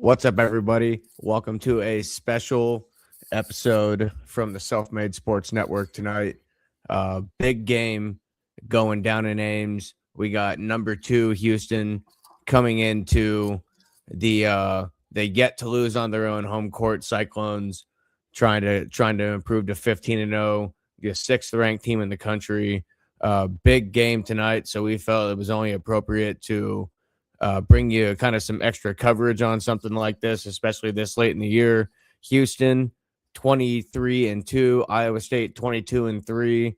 What's up, everybody? Welcome to a special episode from the Self-Made Sports Network tonight. Big game going down in Ames. We got number 2 Houston coming into they get to lose on their own home court. Cyclones trying to improve to 15-0, the 6th ranked team in the country. Big game tonight, so we felt it was only appropriate to bring you kind of some extra coverage on something like this, especially this late in the year. Houston 23-2, Iowa State 22-3.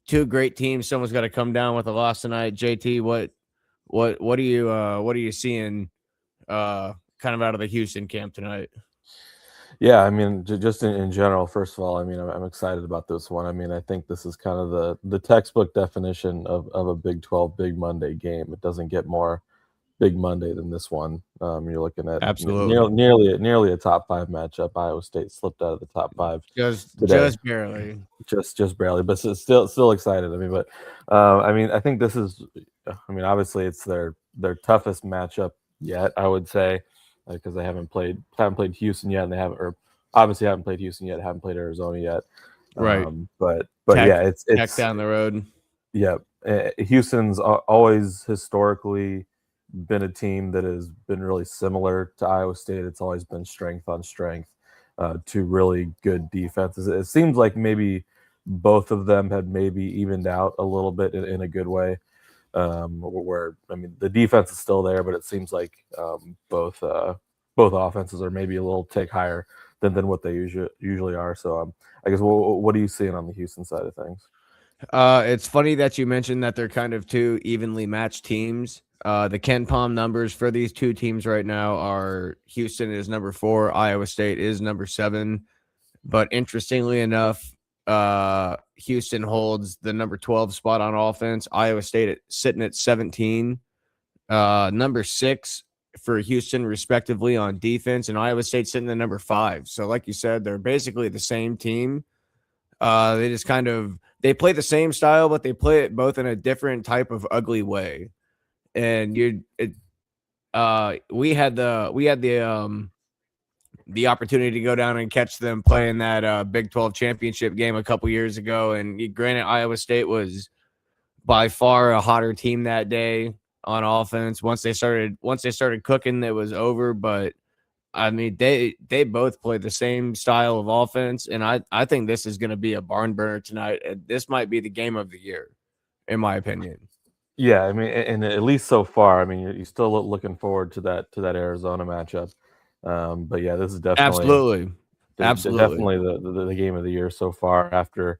Two great teams. Someone's got to come down with a loss tonight. JT, what are you seeing kind of out of the Houston camp tonight? Yeah, I mean, just in general, first of all, I mean, I'm excited about this one. I mean, I think this is kind of the textbook definition of a Big 12 Big Monday game. It doesn't get more Big Monday than this one. You're looking at Absolutely. nearly a top 5 matchup. Iowa State slipped out of the top 5 today, Just barely. just barely, but still excited. I mean, but I mean, I think this is, I mean, obviously it's their toughest matchup yet, I would say, because they haven't played Houston yet, and they haven't, or obviously haven't played Houston yet, haven't played Arizona yet. Right. But Tech, yeah, it's Tech down the road. Yeah, Houston's always historically been a team that has been really similar to Iowa State. It's always been strength on strength, to really good defenses. It seems like maybe both of them had maybe evened out a little bit in a good way. Where I mean, the defense is still there, but it seems like both offenses are maybe a little tick higher than what they usually are. So I guess what are you seeing on the Houston side of things? It's funny that you mentioned that they're kind of two evenly matched teams. The Ken Palm numbers for these two teams right now are Houston is number 4, Iowa State is number 7. But interestingly enough, Houston holds the number 12 spot on offense. Iowa State sitting at 17. Number 6 for Houston, respectively, on defense, and Iowa State sitting at number 5. So, like you said, they're basically the same team. They just kind of they play the same style, but they play it both in a different type of ugly way. And we had the opportunity to go down and catch them playing that Big 12 championship game a couple years ago. And granted, Iowa State was by far a hotter team that day on offense. Once they started cooking, it was over. But I mean, they both play the same style of offense, and I think this is going to be a barn burner tonight. This might be the game of the year, in my opinion. Yeah, I mean, and at least so far, I mean, you're still looking forward to that Arizona matchup. But yeah, this is Absolutely. definitely the game of the year so far. After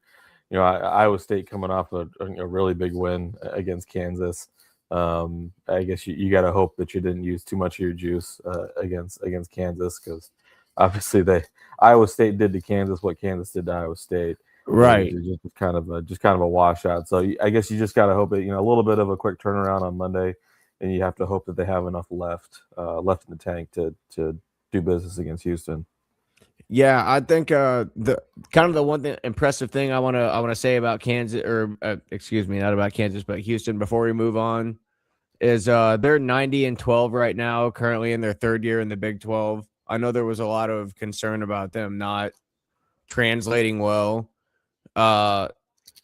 Iowa State coming off a really big win against Kansas. I guess you got to hope that you didn't use too much of your juice against Kansas, because obviously Iowa State did to Kansas what Kansas did to Iowa State. Right. Just kind of a washout. So I guess you just got to hope that a little bit of a quick turnaround on Monday, and you have to hope that they have enough left in the tank to do business against Houston. Yeah, I think the kind of the one impressive thing I want to say about Kansas, or excuse me, not about Kansas, but Houston, before we move on, is they're 90-12 right now, currently in their 3rd year in the Big 12. I know there was a lot of concern about them not translating well.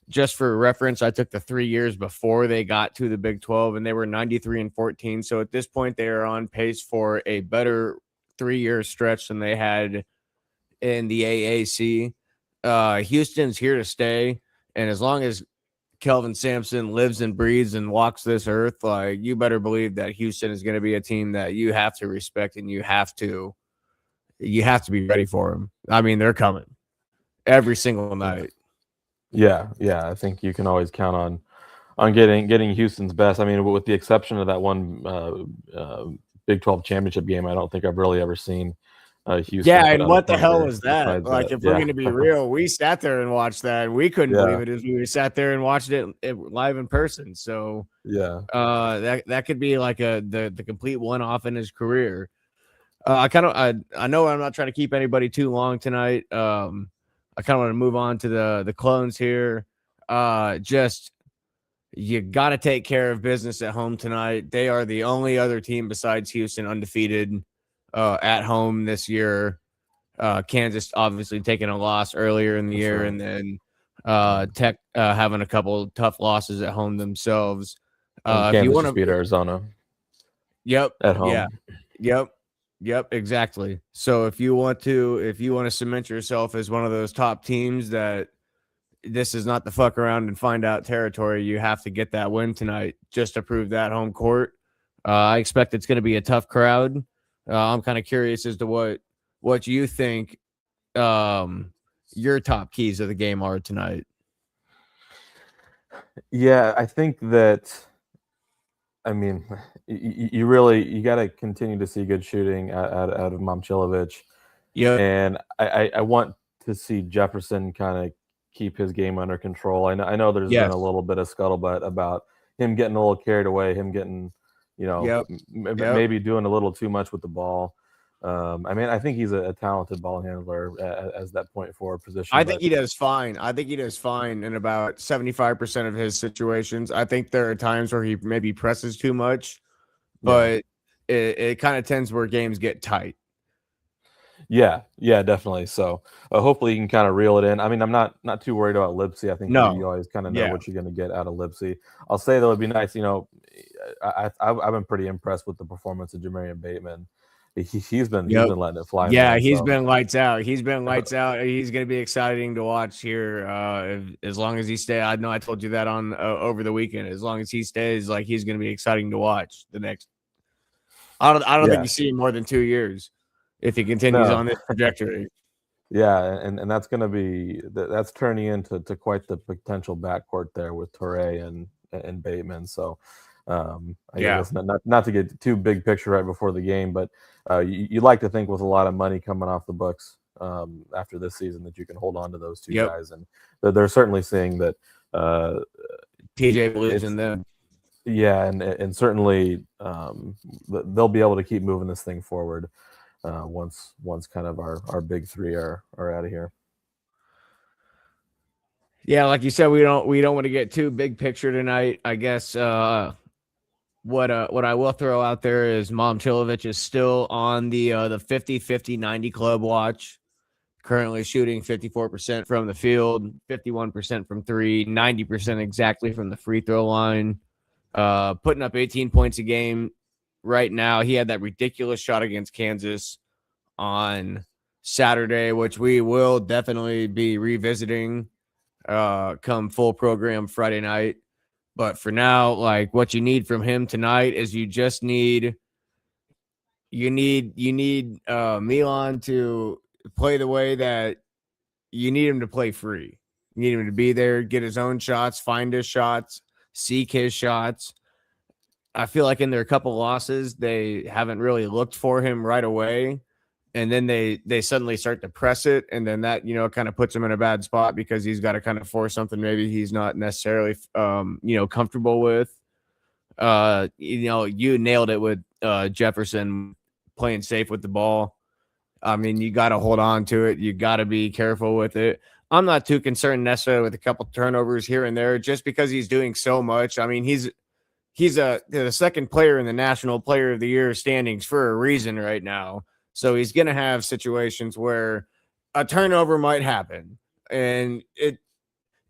Just for reference, I took the 3 years before they got to the Big 12, and they were 93-14. So at this point, they are on pace for a better 3-year stretch than they had in the AAC. Houston's here to stay, and as long as Kelvin Sampson lives and breathes and walks this earth, like, you better believe that Houston is going to be a team that you have to respect, and you have to be ready for them. I mean, they're coming every single night. Yeah, I think you can always count on getting Houston's best. I mean, with the exception of that one Big 12 championship game, I don't think I've really ever seen Houston. Yeah, and what the hell was that? Like, if we're going to be real, we sat there and watched that. We couldn't believe it as we sat there and watched it live in person. So yeah, that could be like the complete one-off in his career. I know I'm not trying to keep anybody too long tonight. I kind of want to move on to the clones here. Just You got to take care of business at home tonight. They are the only other team besides Houston undefeated at home this year. Kansas obviously taking a loss earlier in the year, sure. and then Tech having a couple tough losses at home themselves. And If you Kansas want just to, beat Arizona yep, at yeah, home. yep, yep, exactly. So if you want to cement yourself as one of those top teams that this is not the fuck around and find out territory, you have to get that win tonight just to prove that home court. I expect it's going to be a tough crowd. I'm kind of curious as to what you think your top keys of the game are tonight. Yeah, I think that. I mean, you got to continue to see good shooting out of Momcilovic, Yep. and I want to see Jefferson kind of keep his game under control. I know there's been Yes. a little bit of scuttlebutt about him getting a little carried away, him getting, Yep. Yep. maybe doing a little too much with the ball. I mean, I think he's a talented ball handler as that point forward position, I think but he does fine. I think he does fine in about 75% of his situations. I think there are times where he maybe presses too much, yeah. but it kind of tends where games get tight. Yeah, definitely. So hopefully you can kind of reel it in. I mean, I'm not too worried about Lipsy. I think you No. always kind of know Yeah. what you're going to get out of Lipsy. I'll say though, it'd be nice. I've been pretty impressed with the performance of Jamarian Bateman. He's been Yep. letting it fly, Yeah, man. he's So been lights out. He's been lights out. He's going to be exciting to watch here as long as he stays. I know I told you that on over the weekend. As long as he stays, like he's going to be exciting to watch the next. I don't think yeah, you see him more than 2 years if he continues no, on this trajectory. yeah, and that's going to be that's turning into quite the potential backcourt there with Torre and Bateman. So I Yeah. guess not to get too big picture right before the game, but you like to think with a lot of money coming off the books after this season that you can hold on to those two Yep. guys, and they're certainly seeing that. TJ believes It's in them. yeah, and certainly they'll be able to keep moving this thing forward once kind of our big three are out of here. Yeah, like you said, we don't want to get too big picture tonight. I guess what I will throw out there is Momcilovic is still on the 50-50-90 club watch. Currently shooting 54% from the field, 51% from three, 90% exactly from the free throw line. Putting up 18 points a game right now. He had that ridiculous shot against Kansas on Saturday, which we will definitely be revisiting come full program Friday night. But for now, like what you need from him tonight is you need Milan to play the way that you need him to play free. You need him to be there, get his own shots, find his shots, seek his shots. I feel like in their couple losses, they haven't really looked for him right away. And then they suddenly start to press it. And then that, kind of puts him in a bad spot because he's got to kind of force something maybe he's not necessarily, comfortable with. You nailed it with Jefferson playing safe with the ball. I mean, you got to hold on to it. You got to be careful with it. I'm not too concerned necessarily with a couple turnovers here and there just because he's doing so much. I mean, he's the second player in the National Player of the Year standings for a reason right now. So he's going to have situations where a turnover might happen. And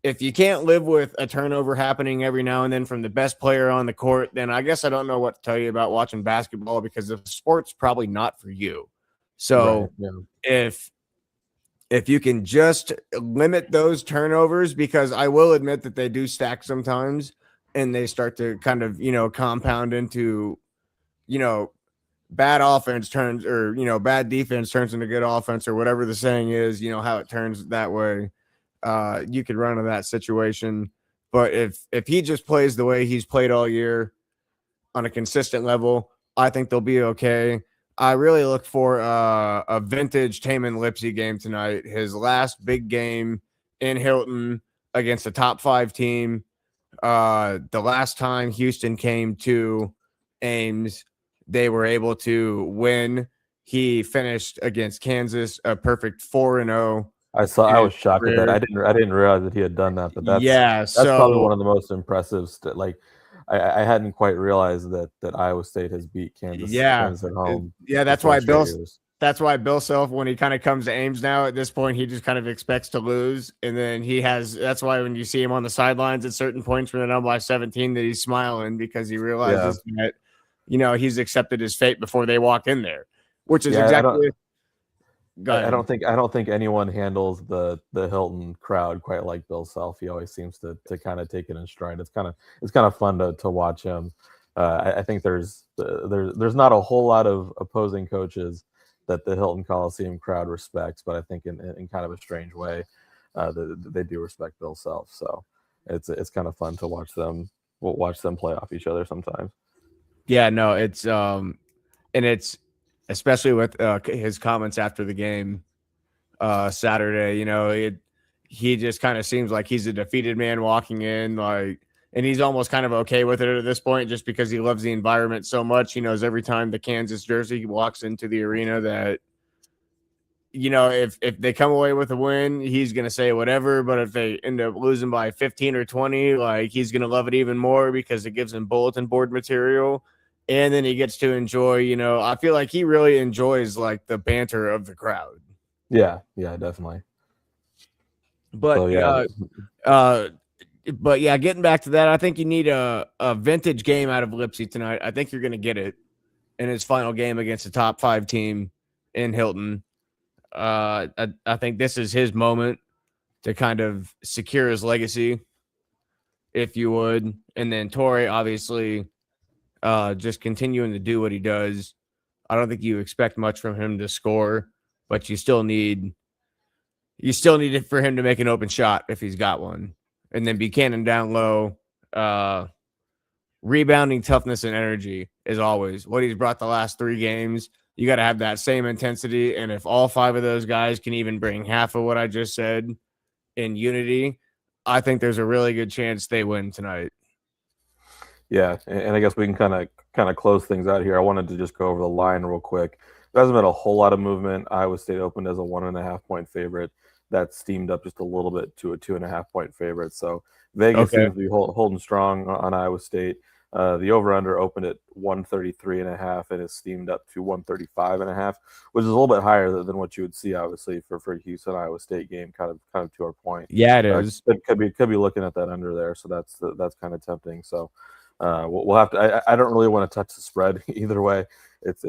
if you can't live with a turnover happening every now and then from the best player on the court, then I guess I don't know what to tell you about watching basketball because the sport's probably not for you. Right. So Yeah. if you can just limit those turnovers, because I will admit that they do stack sometimes and they start to kind of, compound into, bad offense turns or, bad defense turns into good offense or whatever the saying is, how it turns that way. You could run into that situation. But if he just plays the way he's played all year on a consistent level, I think they'll be okay. I really look for a vintage Taman Lipsy game tonight. His last big game in Hilton against a top 5 team. The last time Houston came to Ames, they were able to win. He finished against Kansas a perfect 4-0. I in his was shocked at that. career. I didn't realize that he had done that, but Yeah, that's probably so one of the most impressive. Like, I hadn't quite realized that Iowa State has beat yeah, Kansas at home yeah. for That's four why straight years. Bill Self, when he kind of comes to Ames now, at this point, he just kind of expects to lose, and then that's why when you see him on the sidelines at certain points when they're down by 17, that he's smiling because he Yeah, realizes that he's accepted his fate before they walk in there, which is yeah. exactly. Go I ahead. don't think anyone handles the Hilton crowd quite like Bill Self. He always seems to kind of take it in stride. It's kind of fun to watch him. I think there's not a whole lot of opposing coaches that the Hilton Coliseum crowd respects, but I think in kind of a strange way, they do respect Bill Self. So it's kind of fun to watch them play off each other sometimes. Yeah, no, and it's especially with his comments after the game Saturday. He just kind of seems like he's a defeated man walking in, and he's almost kind of okay with it at this point, just because he loves the environment so much. He knows every time the Kansas jersey walks into the arena that if they come away with a win, he's gonna say whatever. But if they end up losing by 15 or 20, like, he's gonna love it even more because it gives him bulletin board material. And then he gets to enjoy, I feel like he really enjoys like the banter of the crowd. Yeah, definitely. But So yeah, uh, but yeah, getting back to that, I think you need a vintage game out of Lipsy tonight. I think you're going to get it in his final game against a top 5 team in Hilton. I think this is his moment to kind of secure his legacy, if you would. And then Torrey, obviously, just continuing to do what he does. I don't think you expect much from him to score, but you still need it for him to make an open shot if he's got one. And then Buchanan down low. Rebounding toughness and energy is always what he's brought the last 3 games. You got to have that same intensity. And if all 5 of those guys can even bring half of what I just said in unity, I think there's a really good chance they win tonight. yeah, and I guess we can kind of close things out here. I wanted to just go over the line real quick. There hasn't been a whole lot of movement. Iowa State opened as a 1.5 point favorite. That steamed up just a little bit to a 2.5 point favorite. So Vegas seems to be holding strong on Iowa State. The over/under opened at 133.5 and is steamed up to 135.5, which is a little bit higher than what you would see, obviously, for a Houston Iowa State game. Kind of to our point. Yeah, it is. Could be looking at that under there. So that's kind of tempting. So we'll have to. I don't really want to touch the spread either way. It's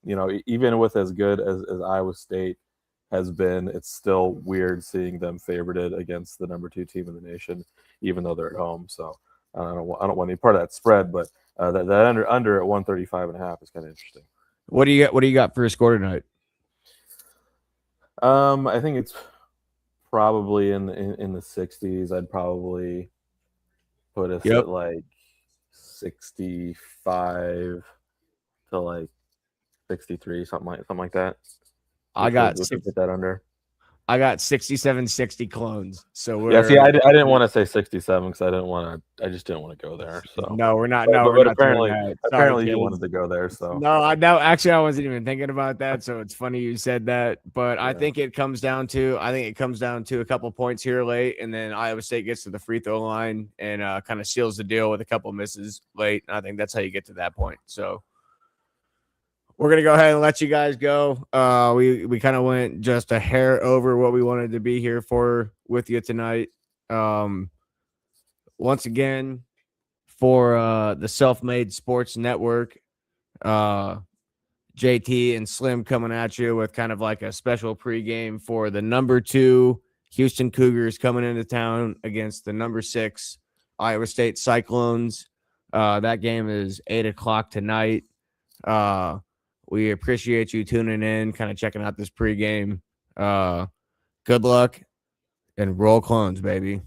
even with as good as Iowa State has been, it's still weird seeing them favorited against the number 2 team in the nation, even though they're at home. So I don't want any part of that spread, but that under at 135.5 is kind of interesting. What do you got for a score tonight? I think it's probably in the 60s. I'd probably put us at like 65 to like 63, something like that. I got put that under. I got 67-60 clones. So I didn't want to say 67 because I just didn't want to go there. So no, we're not. But apparently, you wanted to go there. So no, I know. Actually, I wasn't even thinking about that. So it's funny you said that. But yeah. I think it comes down to a couple points here late, and then Iowa State gets to the free throw line and kind of seals the deal with a couple misses late. And I think that's how you get to that point. So we're gonna go ahead and let you guys go. We kind of went just a hair over what we wanted to be here for with you tonight. Once again, for the Self-Made Sports Network, JT and Slim coming at you with kind of like a special pregame for the number 2 Houston Cougars coming into town against the number 6 Iowa State Cyclones. That game is 8:00 tonight. We appreciate you tuning in, kind of checking out this pregame. Good luck and roll clones, baby.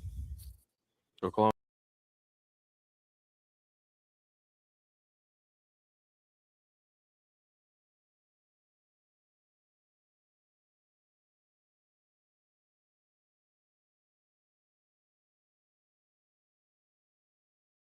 Go clones.